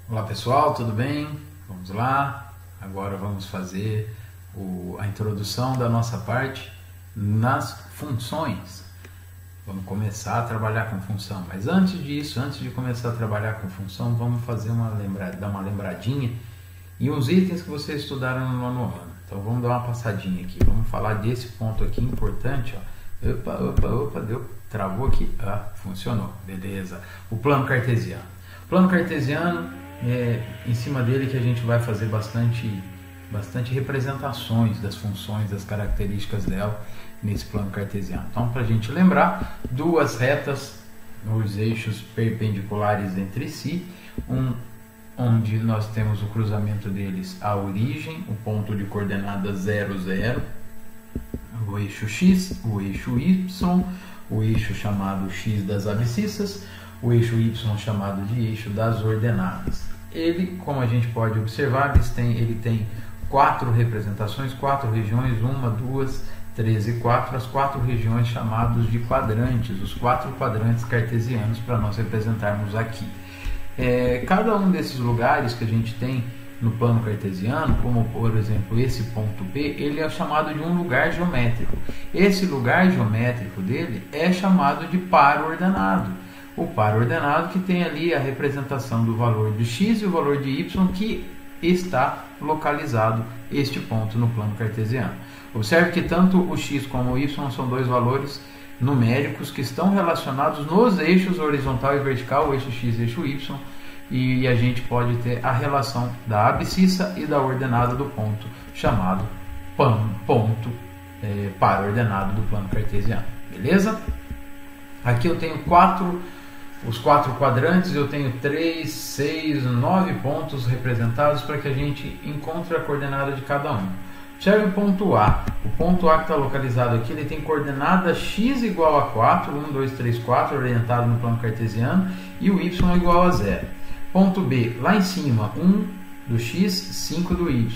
Olá pessoal, tudo bem? Vamos lá, agora vamos fazer a introdução da nossa parte nas funções. Vamos começar a trabalhar com função, mas antes disso, antes de começar a trabalhar com função, vamos fazer dar uma lembradinha em uns itens que vocês estudaram no nono ano. Então vamos dar uma passadinha aqui, vamos falar desse ponto aqui importante, ó. Opa, travou aqui, funcionou, beleza. O plano cartesiano. O plano cartesiano, em cima dele que a gente vai fazer bastante representações das funções, das características dela nesse plano cartesiano. Então, para a gente lembrar, duas retas, os eixos perpendiculares entre si, onde nós temos o cruzamento deles, a origem, o ponto de coordenada 0, 0, o eixo x, o eixo y, o eixo chamado x das abscissas, o eixo y chamado de eixo das ordenadas. Ele, como a gente pode observar, ele tem quatro representações, quatro regiões, 1, 2, 3 e 4, as quatro regiões chamadas de quadrantes, os quatro quadrantes cartesianos para nós representarmos aqui. Cada um desses lugares que a gente tem no plano cartesiano, como por exemplo esse ponto P, ele é chamado de um lugar geométrico. Esse lugar geométrico dele é chamado de par ordenado. O par ordenado que tem ali a representação do valor de x e o valor de y que está localizado este ponto no plano cartesiano. Observe que tanto o x como o y são dois valores numéricos que estão relacionados nos eixos horizontal e vertical, o eixo x e o eixo y, e a gente pode ter a relação da abscissa e da ordenada do ponto, chamado par ordenado do plano cartesiano. Beleza? Aqui eu tenho os quatro quadrantes, eu tenho 3, 6, 9 pontos representados para que a gente encontre a coordenada de cada um. Observe o ponto A. O ponto A que está localizado aqui, ele tem coordenada x igual a 4, 1, 2, 3, 4, orientado no plano cartesiano, e o y igual a 0. Ponto B, lá em cima, 1 do x, 5 do y.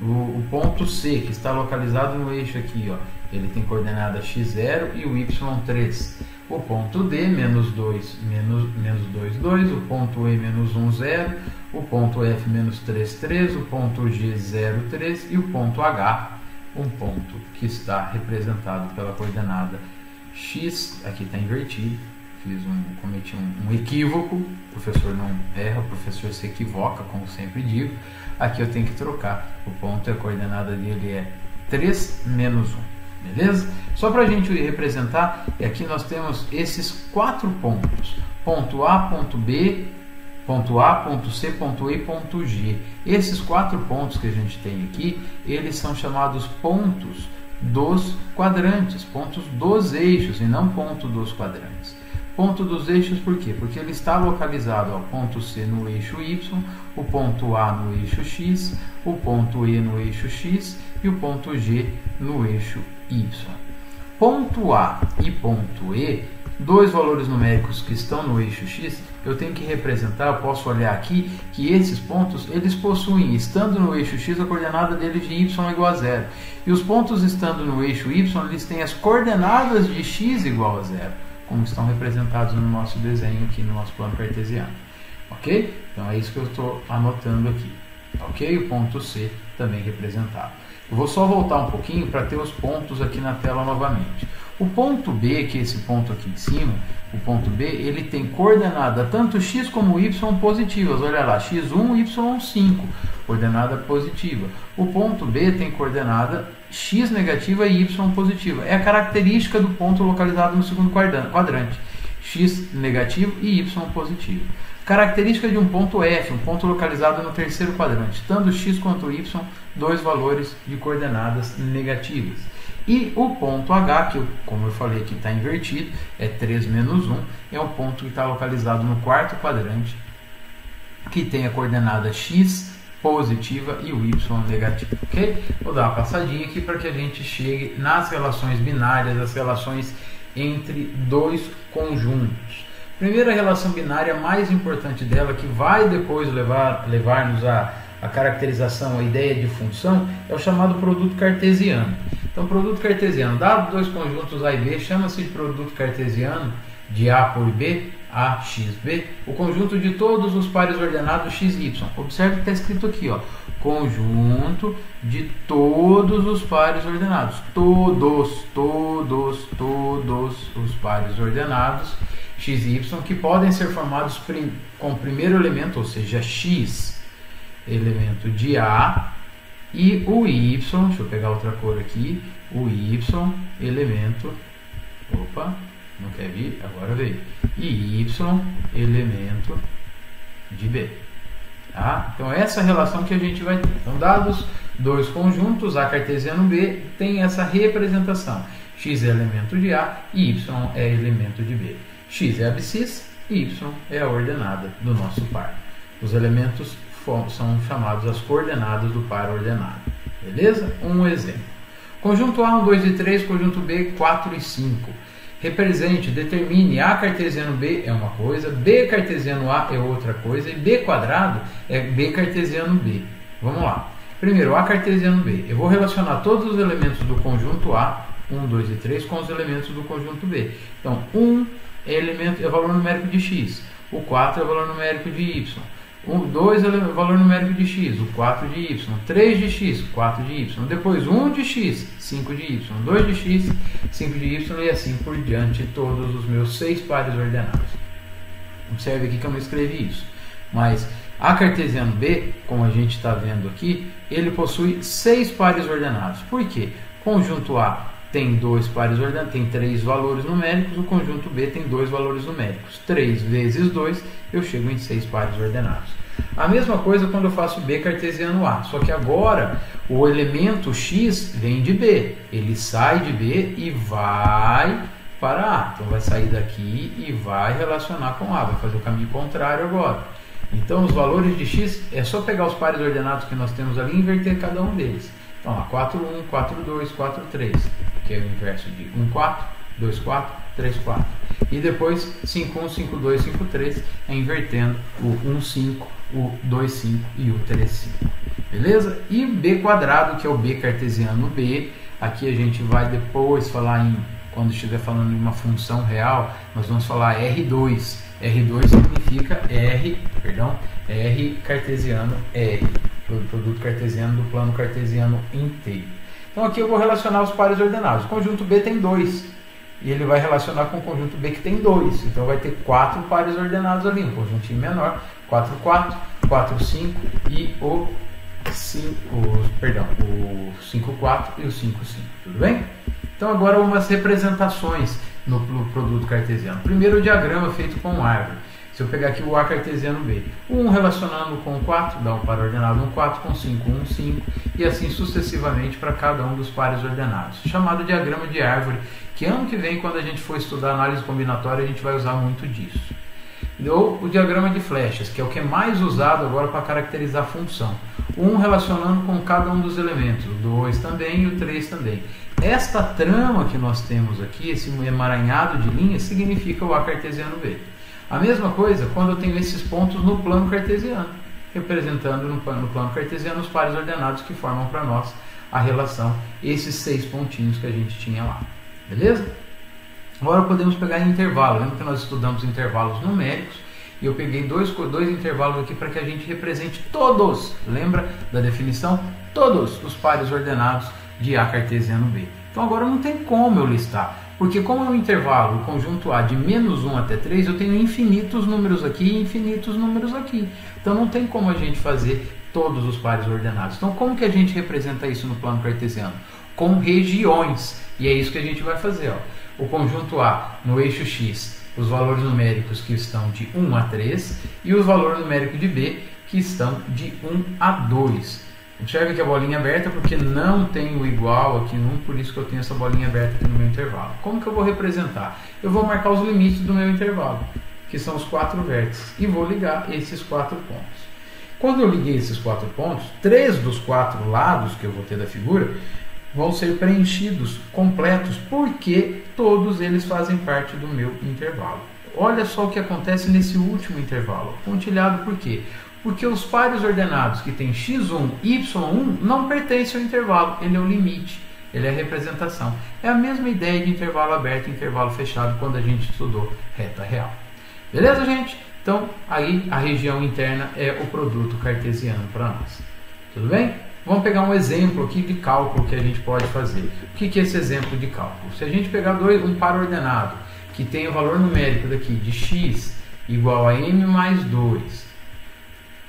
O ponto C, que está localizado no eixo aqui, ó, ele tem coordenada x0 e o y3. O ponto D, menos 2, menos 2, 2. O ponto E, menos 1, 0. O ponto F, menos 3, 3. O ponto G, 0, 3. E o ponto H, um ponto que está representado pela coordenada x. Aqui está invertido. Cometi um equívoco. O professor não erra, o professor se equivoca, como sempre digo. Aqui eu tenho que trocar. O ponto, a coordenada dele é 3, menos 1. Beleza? Só para a gente representar, aqui nós temos esses quatro pontos. Ponto A, ponto B, ponto A, ponto C, ponto E e ponto G. Esses quatro pontos que a gente tem aqui, eles são chamados pontos dos quadrantes, pontos dos eixos e não ponto dos quadrantes. Ponto dos eixos por quê? Porque ele está localizado ao ponto C no eixo Y, o ponto A no eixo X, o ponto E no eixo X e o ponto G no eixo Y. Ponto A e ponto E, dois valores numéricos que estão no eixo X, eu tenho que representar, eu posso olhar aqui, que esses pontos, eles possuem, estando no eixo X, a coordenada deles de Y igual a 0. E os pontos estando no eixo Y, eles têm as coordenadas de X igual a 0. Como estão representados no nosso desenho aqui no nosso plano cartesiano. Ok? Então é isso que eu estou anotando aqui. Ok? O ponto C também representado. Eu vou só voltar um pouquinho para ter os pontos aqui na tela novamente. O ponto B, que é esse ponto aqui em cima, o ponto B, ele tem coordenada tanto x como y positivas. Olha lá, x1 e y5, coordenada positiva. O ponto B tem coordenada x negativa e y positiva. É a característica do ponto localizado no segundo quadrante. X negativo e y positivo. Característica de um ponto F, um ponto localizado no terceiro quadrante. Tanto x quanto y, dois valores de coordenadas negativas. E o ponto H, que como eu falei aqui está invertido, é 3 menos 1, é um ponto que está localizado no quarto quadrante, que tem a coordenada x positiva e o y negativo. Ok? Vou dar uma passadinha aqui para que a gente chegue nas relações binárias, as relações entre dois conjuntos. Primeira relação binária mais importante dela, que vai depois levar-nos a caracterização, a ideia de função, é o chamado produto cartesiano. Então, produto cartesiano, dado dois conjuntos A e B, chama-se de produto cartesiano de A por B, AXB, o conjunto de todos os pares ordenados XY. Observe que está escrito aqui, ó, conjunto de todos os pares ordenados. Todos os pares ordenados XY que podem ser formados com o primeiro elemento, ou seja, X, elemento de A, e o Y, deixa eu pegar outra cor aqui, o Y, elemento, opa, não quer vir, agora veio, e Y, elemento de B. Tá? Então essa é a relação que a gente vai ter. Então, dados dois conjuntos, A cartesiano B, tem essa representação. X é elemento de A e Y é elemento de B. X é abscissa e Y é a ordenada do nosso par. Os elementos são chamados as coordenadas do par ordenado. Beleza? Um exemplo. Conjunto A, 1, 2 e 3, conjunto B, 4 e 5. Represente, determine A cartesiano B é uma coisa, B cartesiano A é outra coisa e B quadrado é B cartesiano B. Vamos lá. Primeiro, A cartesiano B. Eu vou relacionar todos os elementos do conjunto A, 1, 2 e 3, com os elementos do conjunto B. Então, 1 é valor numérico de X, o 4 é valor numérico de Y. 2 é o valor numérico de X, o 4 de Y, 3 de X, 4 de Y, depois 1 de X, 5 de Y, 2 de X, 5 de Y e assim por diante, todos os meus 6 pares ordenados. Observe aqui que eu não escrevi isso, mas A cartesiano B, como a gente está vendo aqui, ele possui 6 pares ordenados. Por quê? Conjunto A tem 2 pares ordenados, tem 3 valores numéricos, o conjunto B tem 2 valores numéricos. 3 vezes 2, eu chego em 6 pares ordenados. A mesma coisa quando eu faço B cartesiano A, só que agora o elemento X vem de B, ele sai de B e vai para A. Então vai sair daqui e vai relacionar com A, vai fazer o caminho contrário agora. Então os valores de X, é só pegar os pares ordenados que nós temos ali e inverter cada um deles. Então, 4, 1, 4, 2, 4, 3, que é o inverso de 1, 4, 2, 4, 3, 4. E depois 5, 1, 5, 2, 5, 3, é invertendo o 1, 5, o 2, 5 e o 3, 5. Beleza? E B quadrado, que é o B cartesiano B, aqui a gente vai depois falar quando estiver falando em uma função real, nós vamos falar R2. R2 significa R cartesiano R. Produto cartesiano do plano cartesiano inteiro. Então aqui eu vou relacionar os pares ordenados. O conjunto B tem 2 e ele vai relacionar com o conjunto B que tem 2. Então vai ter 4 pares ordenados ali, um conjuntinho menor, 4, 4, 4, 5 e o 5, 4 e o 5, 5. Tudo bem? Então agora umas representações no produto cartesiano. Primeiro o diagrama feito com árvore. Se eu pegar aqui o A cartesiano B, 1 relacionando com 4, dá um par ordenado, 1, 4 com 5, 1, 5, e assim sucessivamente para cada um dos pares ordenados. Chamado diagrama de árvore, que ano que vem, quando a gente for estudar análise combinatória, a gente vai usar muito disso. Ou o diagrama de flechas, que é o que é mais usado agora para caracterizar a função. 1 relacionando com cada um dos elementos, o 2 também e o 3 também. Esta trama que nós temos aqui, esse emaranhado de linhas, significa o A cartesiano B. A mesma coisa quando eu tenho esses pontos no plano cartesiano, representando no plano cartesiano os pares ordenados que formam para nós a relação, esses 6 pontinhos que a gente tinha lá. Beleza? Agora podemos pegar em intervalo. Lembra que nós estudamos intervalos numéricos e eu peguei dois intervalos aqui para que a gente represente todos, lembra da definição? Todos os pares ordenados de A cartesiano B. Então agora não tem como eu listar. Porque como é um intervalo, o conjunto A de menos 1 até 3, eu tenho infinitos números aqui e infinitos números aqui. Então não tem como a gente fazer todos os pares ordenados. Então como que a gente representa isso no plano cartesiano? Com regiões. E é isso que a gente vai fazer. Ó. O conjunto A no eixo X, os valores numéricos que estão de 1 a 3 e os valores numéricos de B que estão de 1 a 2. Observe que a bolinha aberta porque não tem o igual aqui no 1, por isso que eu tenho essa bolinha aberta aqui no meu intervalo. Como que eu vou representar? Eu vou marcar os limites do meu intervalo, que são os 4 vértices, e vou ligar esses 4 pontos. Quando eu liguei esses 4 pontos, 3 dos 4 lados que eu vou ter da figura vão ser preenchidos completos, porque todos eles fazem parte do meu intervalo. Olha só o que acontece nesse último intervalo. Pontilhado por quê? Porque os pares ordenados que tem x1 e y1 não pertencem ao intervalo, ele é o limite, ele é a representação. É a mesma ideia de intervalo aberto e intervalo fechado quando a gente estudou reta real. Beleza, gente? Então, aí a região interna é o produto cartesiano para nós. Tudo bem? Vamos pegar um exemplo aqui de cálculo que a gente pode fazer. O que é esse exemplo de cálculo? Se a gente pegar um par ordenado que tem o valor numérico daqui de x igual a m mais 2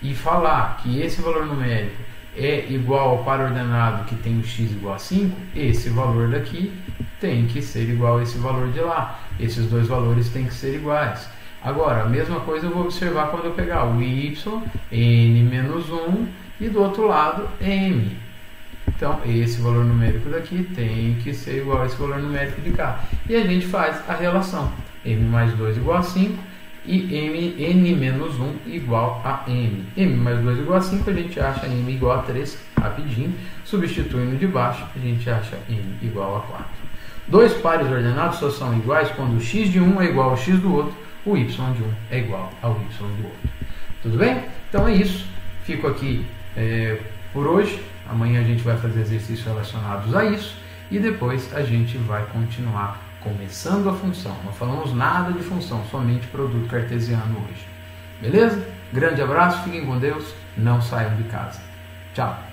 e falar que esse valor numérico é igual ao par ordenado que tem o x igual a 5, esse valor daqui tem que ser igual a esse valor de lá. Esses dois valores têm que ser iguais. Agora, a mesma coisa eu vou observar quando eu pegar o y, n menos 1, e do outro lado, m. Então, esse valor numérico daqui tem que ser igual a esse valor numérico de cá. E a gente faz a relação. m mais 2 igual a 5 e n menos 1 igual a m. m mais 2 igual a 5, a gente acha m igual a 3, rapidinho. Substituindo de baixo, a gente acha m igual a 4. Dois pares ordenados só são iguais quando o x de um é igual ao x do outro, o y de um é igual ao y do outro. Tudo bem? Então é isso. Fico aqui por hoje. Amanhã a gente vai fazer exercícios relacionados a isso e depois a gente vai continuar começando a função. Não falamos nada de função, somente produto cartesiano hoje. Beleza? Grande abraço, fiquem com Deus, não saiam de casa. Tchau!